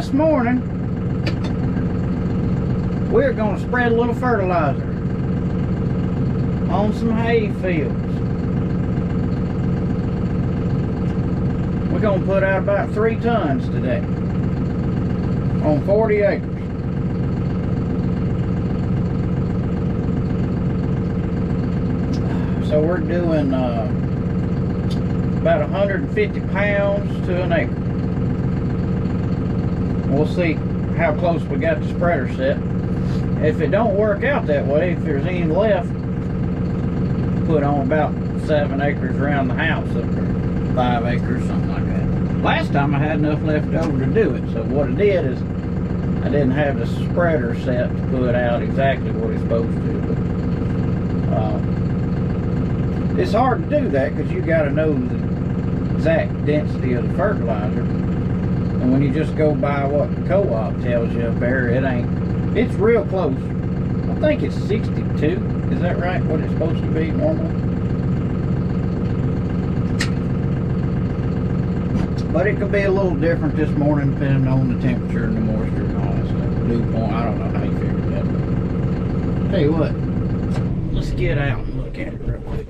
this morning we're going to spread a little fertilizer on some hay fields. We're going to put out about 3 tons today on 40 acres. So we're doing about 150 pounds to an acre. We'll see how close we got the spreader set. If it don't work out that way, if there's any left, put on about 7 acres around the house up there, 5 acres, something like that. Last time I had enough left over to do it, so what I did is I didn't have the spreader set to put out exactly what it's supposed to. But, it's hard to do that because you got to know the exact density of the fertilizer, and when you just go by what the co-op tells you up there, it ain't. It's real close. I think it's 62. Is that right? What it's supposed to be normally? But it could be a little different this morning depending on the temperature and the moisture and all that stuff. Dew point. I don't know how you figured that. But tell you what, let's get out and look at it real quick.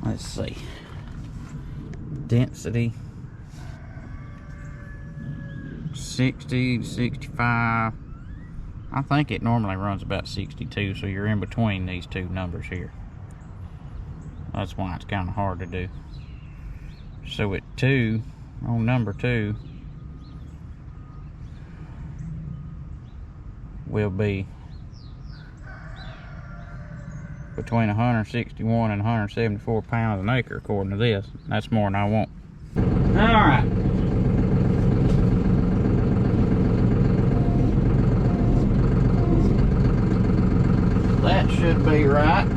Let's see. Density 60 to 65. I think it normally runs about 62, so you're in between these two numbers here. That's why it's kind of hard to do. So at 2, on number 2, will be between 161 and 174 pounds an acre according to this. That's more than I want. Alright. That should be right.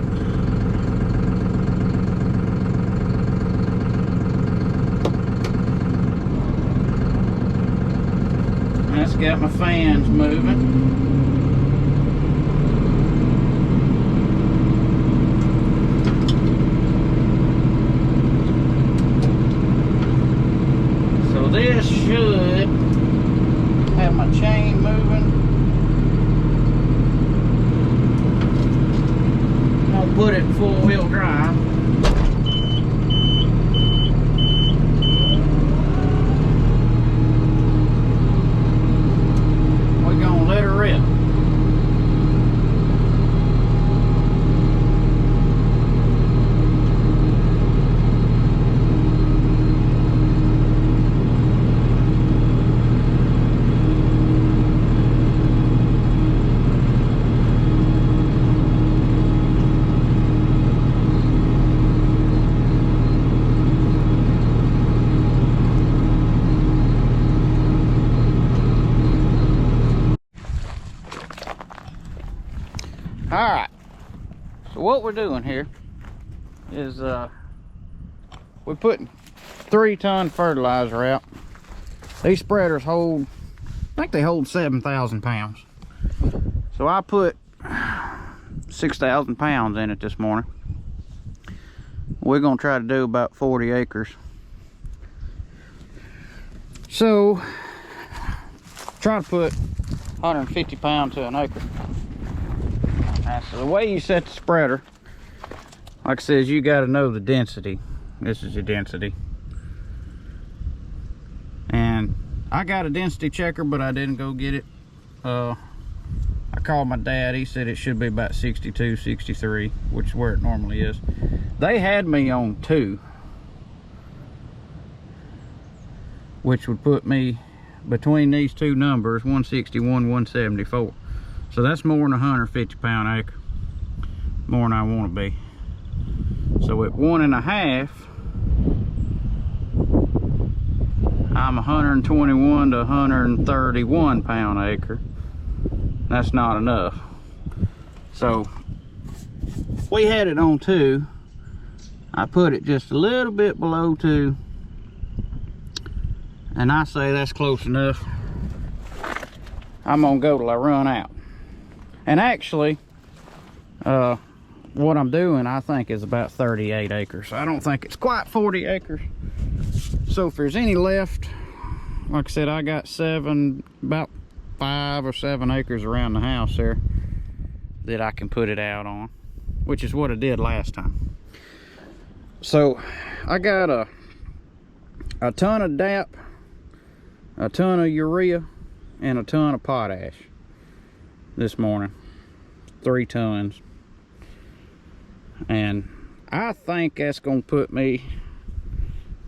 That's got my fans moving. This should have my chain moving. I'll put it in full-wheel drive. We're gonna let her rip. Alright, so what we're doing here is we're putting 3-ton fertilizer out. These spreaders hold, I think they hold 7,000 pounds. So I put 6,000 pounds in it this morning. We're going to try to do about 40 acres. So, try to put 150 pounds to an acre. So the way you set the spreader, like I says, you got to know the density. This is your density. And I got a density checker, but I didn't go get it. I called my dad. He said it should be about 62, 63, which is where it normally is. They had me on 2, which would put me between these two numbers, 161, 174. So that's more than a 150 pound acre, more than I want to be. So at 1.5, I'm 121 to 131 pound acre. That's not enough. So we had it on 2. I put it just a little bit below 2, and I say that's close enough. I'm gonna go till I run out. And actually, what I'm doing, I think, is about 38 acres. I don't think it's quite 40 acres. So if there's any left, like I said, I got about 5 or 7 acres around the house there that I can put it out on, which is what I did last time. So I got a ton of DAP, a ton of urea, and a ton of potash this morning. 3 tons. And I think that's gonna put me,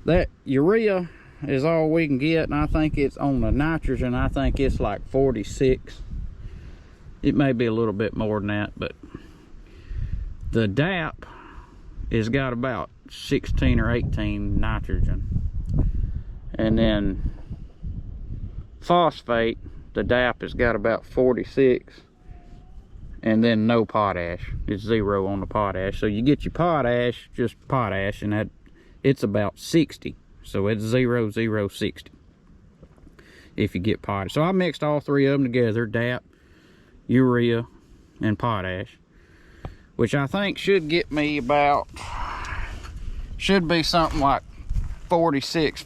that urea is all we can get, and I think it's on the nitrogen, I think it's like 46. It may be a little bit more than that, but the DAP has got about 16 or 18 nitrogen. And then phosphate, the DAP has got about 46, and then no potash. It's 0 on the potash. So you get your potash, just potash, and that it's about 60. So it's 0, 0, 60 if you get potash. So I mixed all 3 of them together, DAP, urea, and potash, which I think should get me about, should be something like 46,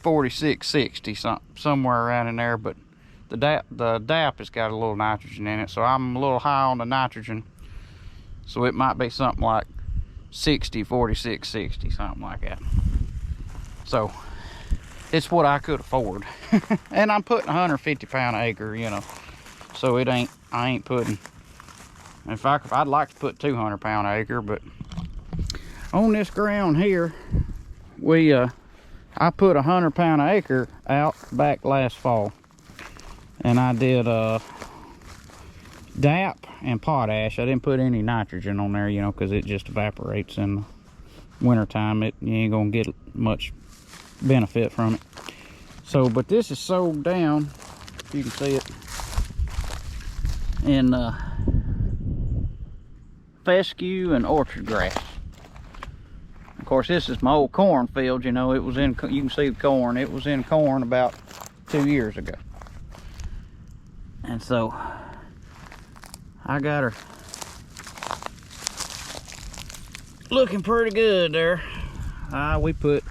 60, somewhere around in there. But the DAP has got a little nitrogen in it, so I'm a little high on the nitrogen. So it might be something like 60, 46, 60, something like that. So it's what I could afford. And I'm putting 150 pound an acre, you know, so it ain't, I ain't putting, in fact, I'd like to put 200 pound an acre, but on this ground here, I put 100 pound an acre out back last fall. And I did DAP and potash. I didn't put any nitrogen on there, you know, because it just evaporates in the wintertime. You ain't gonna get much benefit from it. So, but this is sowed down, if you can see it, in fescue and orchard grass. Of course, this is my old cornfield, you know. It was in, you can see the corn. It was in corn about 2 years ago. And so I got her looking pretty good there. We put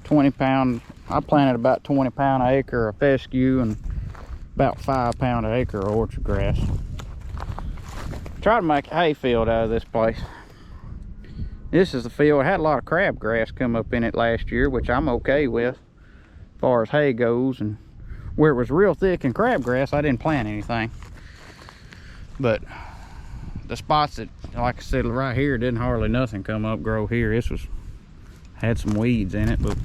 20 pound, I planted about 20 pound an acre of fescue and about 5 pound an acre of orchard grass. Tried to make a hay field out of this place. This is the field. It had a lot of crabgrass come up in it last year, which I'm okay with as far as hay goes. And where it was real thick in crabgrass, I didn't plant anything. But the spots that, like I said, right here, didn't hardly nothing come up, grow here. This was, had some weeds in it, but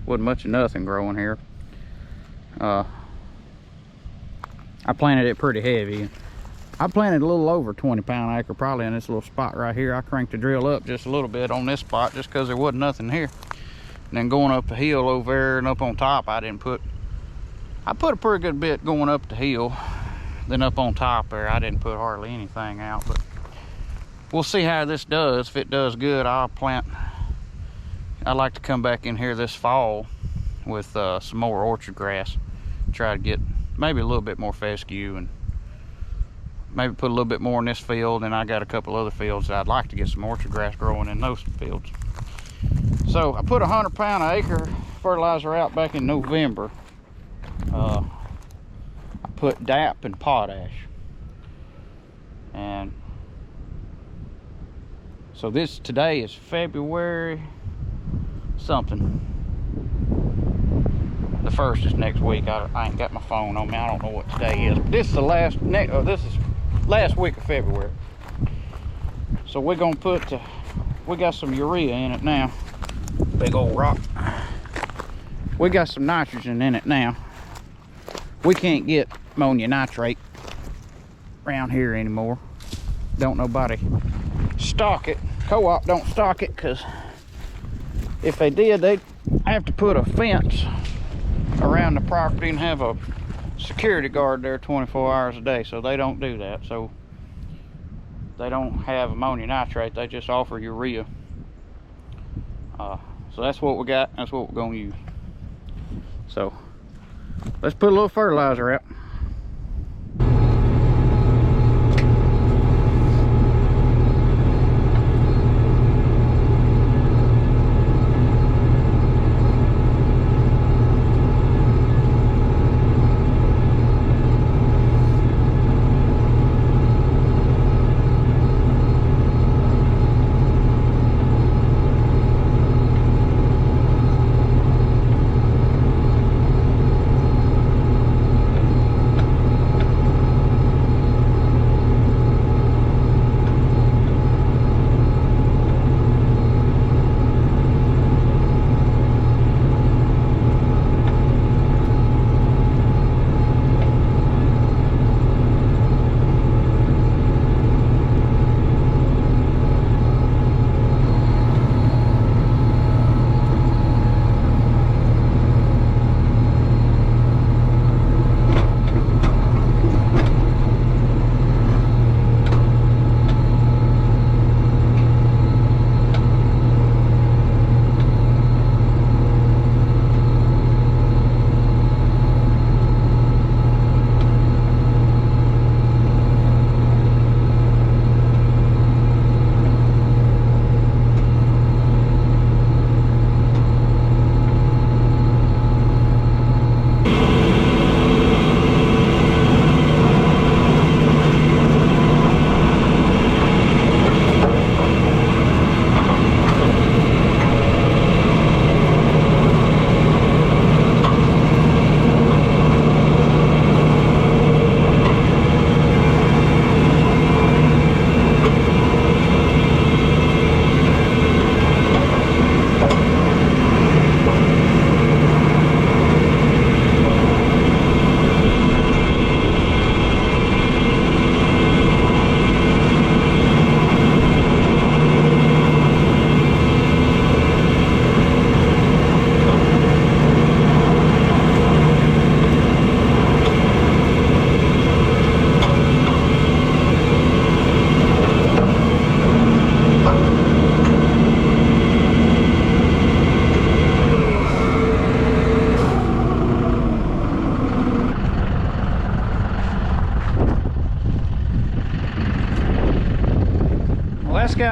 wasn't much of nothing growing here. I planted it pretty heavy. I planted a little over 20 pound an acre probably in this little spot right here. I cranked the drill up just a little bit on this spot just because there wasn't nothing here. And then going up the hill over there and up on top, I put a pretty good bit going up the hill. Then up on top there, I didn't put hardly anything out. But we'll see how this does. If it does good, I'll plant. I'd like to come back in here this fall with some more orchard grass. Try to get maybe a little bit more fescue and maybe put a little bit more in this field. And I got a couple other fields that I'd like to get some orchard grass growing in those fields. So I put 100 pound an acre fertilizer out back in November. I put DAP and potash. And so today is February something. The 1st is next week. I ain't got my phone on me. I don't know what today is. But this is the last week of February. So we're gonna put we got some urea in it now. Big old rock. We got some nitrogen in it now. We can't get ammonium nitrate around here anymore. Don't nobody stock it. Co-op don't stock it, because if they did, they'd have to put a fence around the property and have a security guard there 24 hours a day. So they don't do that. So they don't have ammonium nitrate. They just offer urea. So that's what we got. That's what we're going to use. So let's put a little fertilizer out.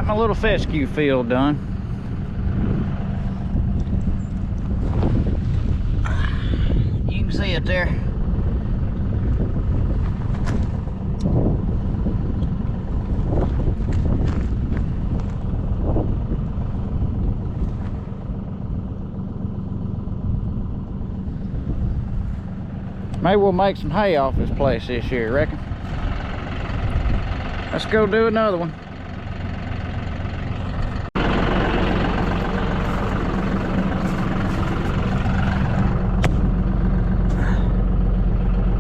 my little fescue field done. You can see it there. Maybe we'll make some hay off this place this year, reckon? Let's go do another one.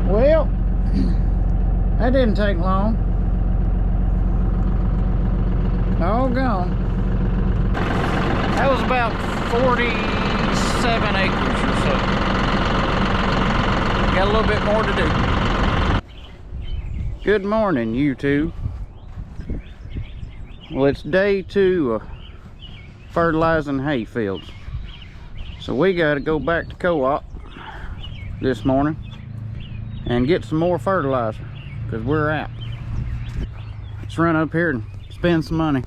Well, that didn't take long. All gone. That was about 47 acres or so. Got a little bit more to do. Good morning, YouTube. Well, it's day 2 of fertilizing hay fields. So we got to go back to co-op this morning and get some more fertilizer because we're out. Let's run up here and spend some money.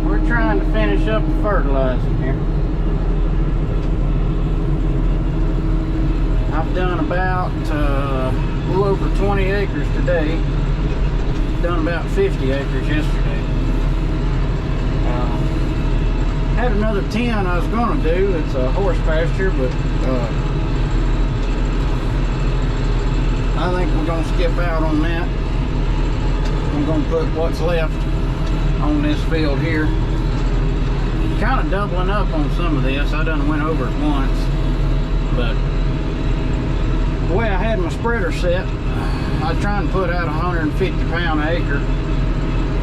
we're trying to finish up the fertilizing here. I've done about a little over 20 acres today. Done about 50 acres yesterday. Had another 10 I was going to do. It's a horse pasture, but I think we're going to skip out on that. I'm going to put what's left on this field here. Kind of doubling up on some of this. I done went over it once, but the way I had my spreader set, I was trying to put out 150 pound an acre,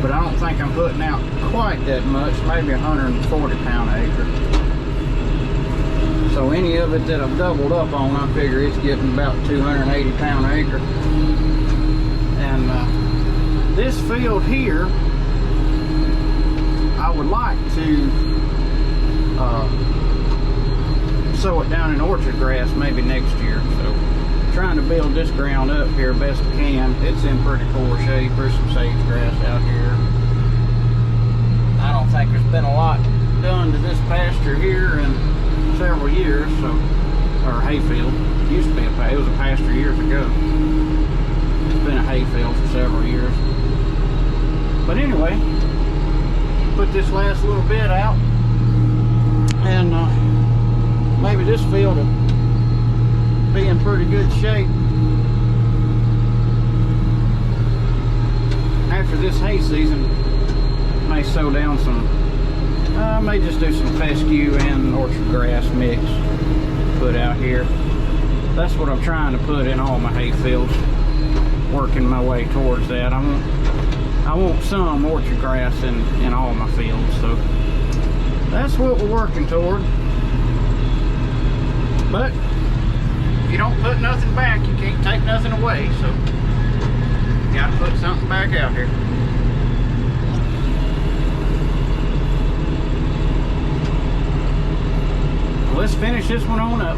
but I don't think I'm putting out quite that much, maybe 140 pound an acre. So any of it that I've doubled up on, I figure it's getting about 280 pound an acre. And this field here, I would like to sow it down in orchard grass maybe next year. So trying to build this ground up here best I can. It's in pretty poor shape. There's some sage grass out here. I don't think there's been a lot done to this pasture here in several years, so, or hayfield. It used to be it was a pasture years ago. It's been a hayfield for several years. But anyway, put this last little bit out, and maybe this field will be in pretty good shape after this hay season. May sow down some, I may just do some fescue and orchard grass mix, put out here. That's what I'm trying to put in all my hay fields, working my way towards that. I want some orchard grass in all my fields, so that's what we're working toward. But if you don't put nothing back, you can't take nothing away, so you gotta put something back out here. Let's finish this one on up.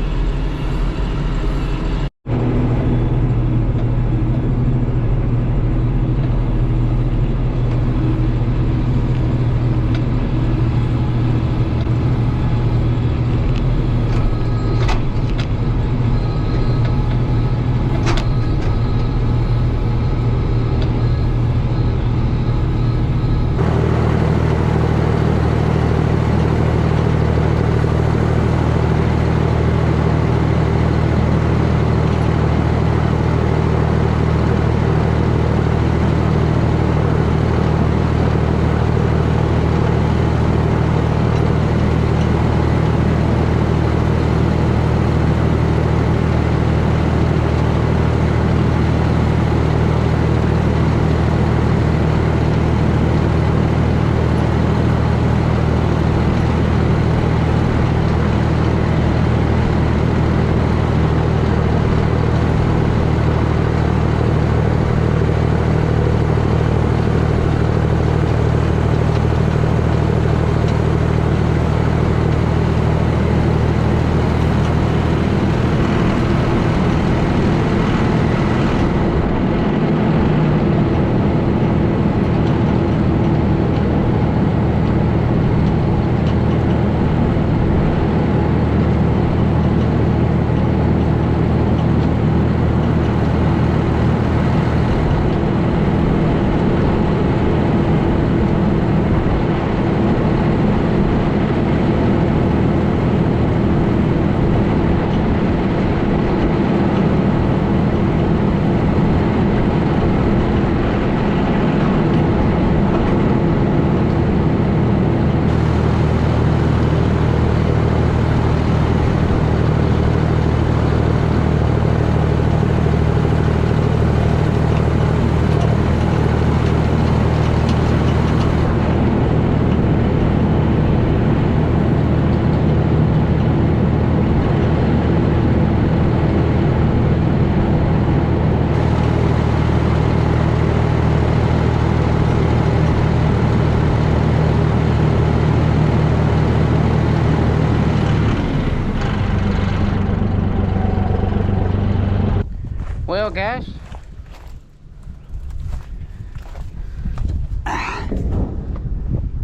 Well, guys,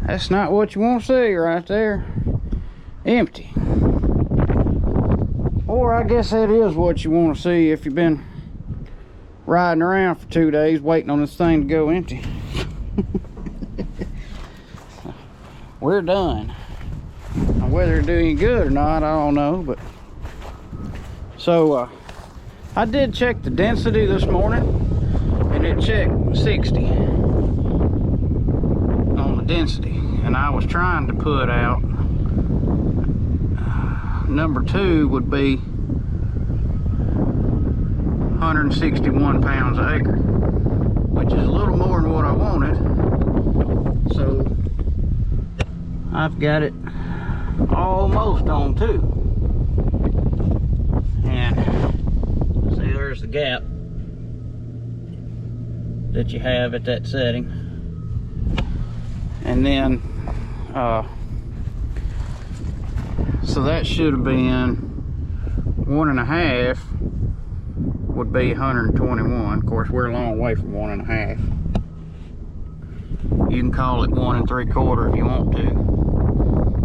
That's not what you want to see right there. Empty. Or I guess that is what you want to see if you've been riding around for 2 days waiting on this thing to go empty. We're done. Now, whether it do any good or not, I don't know, but so I did check the density this morning, and it checked 60 on the density, and I was trying to put out number 2 would be 161 pounds an acre, which is a little more than what I wanted. So I've got it almost on 2. And see, there's the gap that you have at that setting. And then so that should have been 1.5 would be 121. Of course, we're a long way from 1.5. You can call it 1 3/4 if you want to.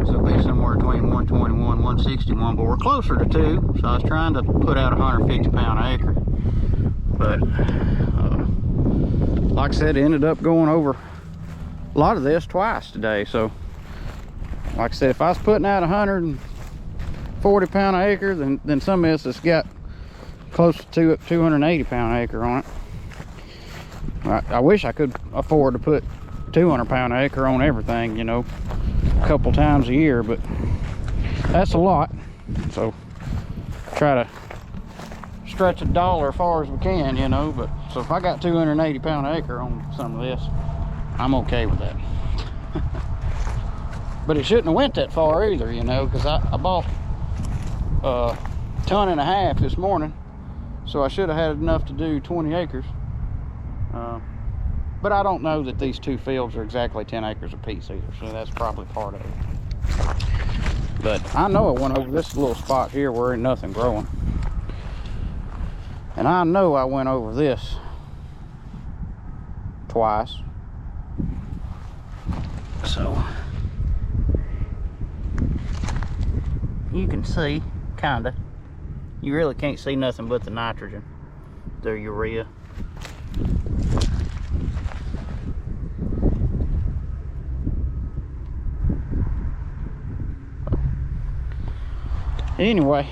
So it'll be somewhere between 121, 161, but we're closer to 2. So I was trying to put out 150 pound an acre. But like I said, it ended up going over a lot of this twice today. So like I said, if I was putting out 140 pound an acre, then some of this has got close to 280 pound an acre on it. I wish I could afford to put 200 pound an acre on everything, you know, a couple times a year, but that's a lot. So try to stretch a dollar as far as we can, you know. But so if I got 280 pound an acre on some of this, I'm okay with that. But it shouldn't have went that far either, you know, because I bought a 1.5 tons this morning, so I should have had enough to do 20 acres. But I don't know that these 2 fields are exactly 10 acres apiece either, so that's probably part of it. But I know I went over this little spot here where ain't nothing growing, and I know I went over this twice. So you can see, kinda. You really can't see nothing but the nitrogen, the urea. Anyway,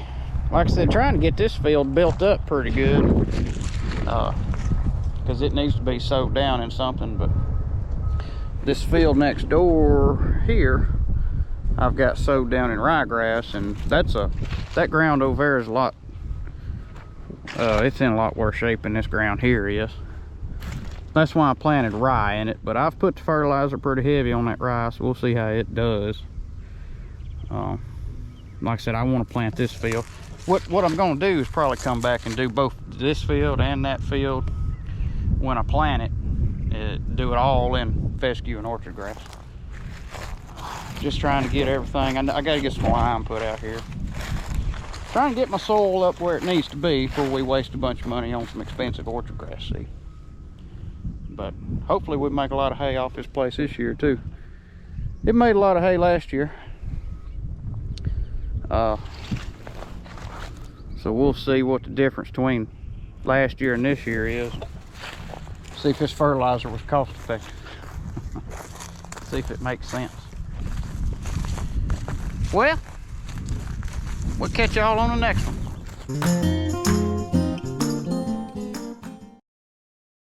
like I said, trying to get this field built up pretty good, because it needs to be sowed down in something. But this field next door here, I've got sowed down in ryegrass, and that ground over there is a lot, it's in a lot worse shape than this ground here is. That's why I planted rye in it, but I've put the fertilizer pretty heavy on that rye, so we'll see how it does. Like I said, I want to plant this field. What I'm going to do is probably come back and do both this field and that field when I plant it. Do it all in fescue and orchard grass. Just trying to get everything. I got to get some lime put out here. Trying to get my soil up where it needs to be before we waste a bunch of money on some expensive orchard grass seed. But hopefully we'll make a lot of hay off this place this year too. It made a lot of hay last year. So we'll see what the difference between last year and this year is. See if this fertilizer was cost effective. See if it makes sense. Well, we'll catch y'all on the next one.